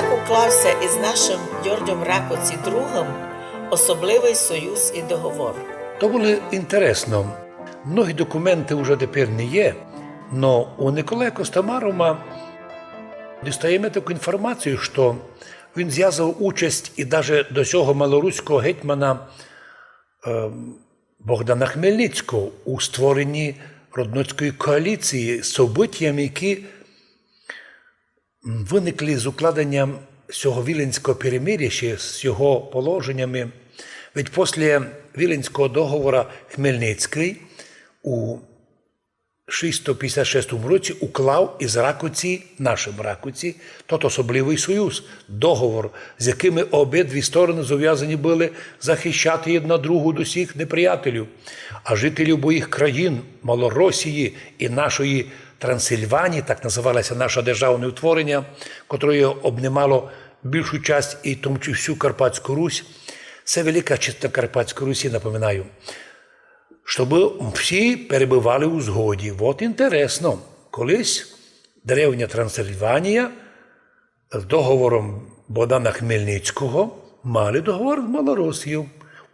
Як уклався із нашим Георгієм Ракоці II особливий союз і договор? То було інтересно. Многі документи вже тепер не є, але у Николая Костомарова дістаємо таку інформацію, що він зв'язав участь і навіть до цього малоруського гетьмана Богдана Хмельницького у створенні Родноцької коаліції з событиями, які виникли з укладенням цього Віленського перемир'я, ще з його положеннями. Ведь після Віленського договору Хмельницький у 656 році уклав із Ракоці, нашим Ракоці, тот особливий союз, договор, з якими обидві сторони зобов'язані були захищати одна другу до всіх неприятелів. А жителі обох країн, Малоросії і нашої Трансильванії, так називалося наше державне утворення, котре обнімало більшу частину і тому всю Карпатську Русь, це велика частина Карпатської Русі, напоминаю, щоб всі перебували у згоді. От інтересно, колись древня Трансильванія з договором Богдана Хмельницького мали договор з Малоросією.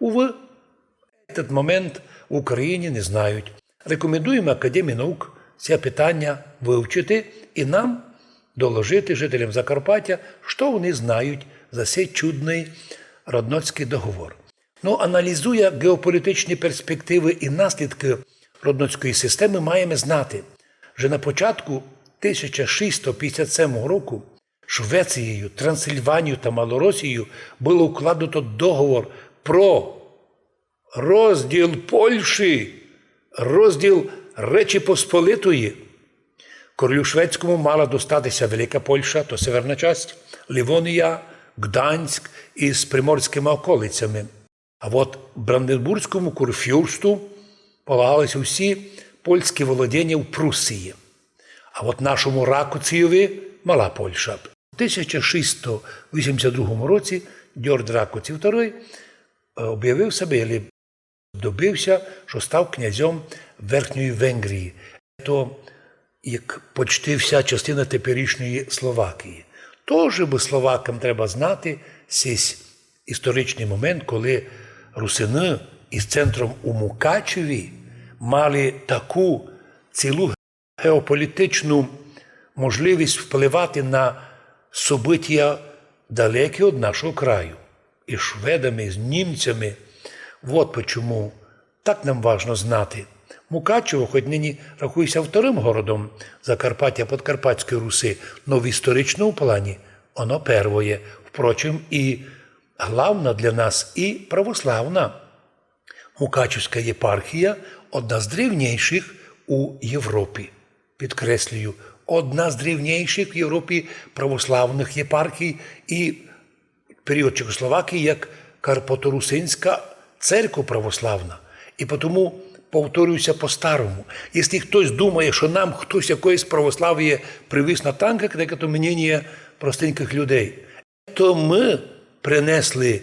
Увы, в цей момент в Україні не знають. Рекомендуємо Академії наук це питання вивчити і нам доложити жителям Закарпаття, що вони знають за цей чудний Родноцький договор. Аналізує геополітичні перспективи і наслідки Родноцької системи, маємо знати, що на початку 1657 року Швецією, Трансильванією та Малоросією було укладено договор про розділ Польщі, розділ Речі Посполитої. Королю шведському мала достатися Велика Польща, то северна частина, Лівонія, Гданськ із приморськими околицями. А от Бранденбурзькому курфюрсту полагалися всі польські володіння в Прусії. А от нашому Ракоцієві – Мала Польща. У 1682 році Георг Ракоці II об'явив себе, добився, що став князем Верхньої Венгрії. То як почти вся частина теперішньої Словакії. Тож би словакам треба знати цей історичний момент, коли русини із центром у Мукачеві мали таку цілу геополітичну можливість впливати на события далекі від нашого краю. І шведами, і з німцями. От чому так нам важливо знати. Мукачево, хоч нині рахується вторим городом Закарпаття Подкарпатської Руси, но в історичному плані воно первое. Впрочем, і главна для нас, і православна. Мукачевська єпархія – одна з древніших у Європі. Підкреслюю, одна з древніших в Європі православних єпархій і період Чехословакії як Карпаторусинська церква православна. І тому повторююся по-старому. Якщо хтось думає, що нам хтось якоїсь православ'я привіз на танках, так це мнення простеньких людей. То ми принесли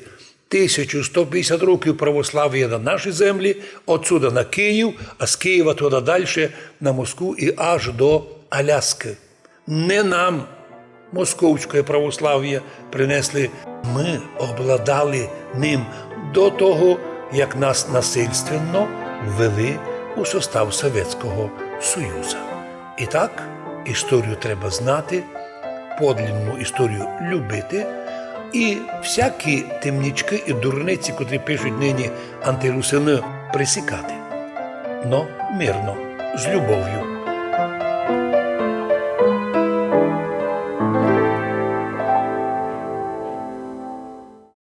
1150 років православ'я на наші землі, отсюда на Київ, а з Києва туди далі на Москву і аж до Аляски. Не нам московське православ'я принесли. Ми обладали ним до того, як нас насильственно ввели у состав Совєтського Союзу. І так, історію треба знати, подлинну історію любити, і всякі темнічки і дурниці, котрі пишуть нині антирусини, присікати. Но мирно, з любов'ю.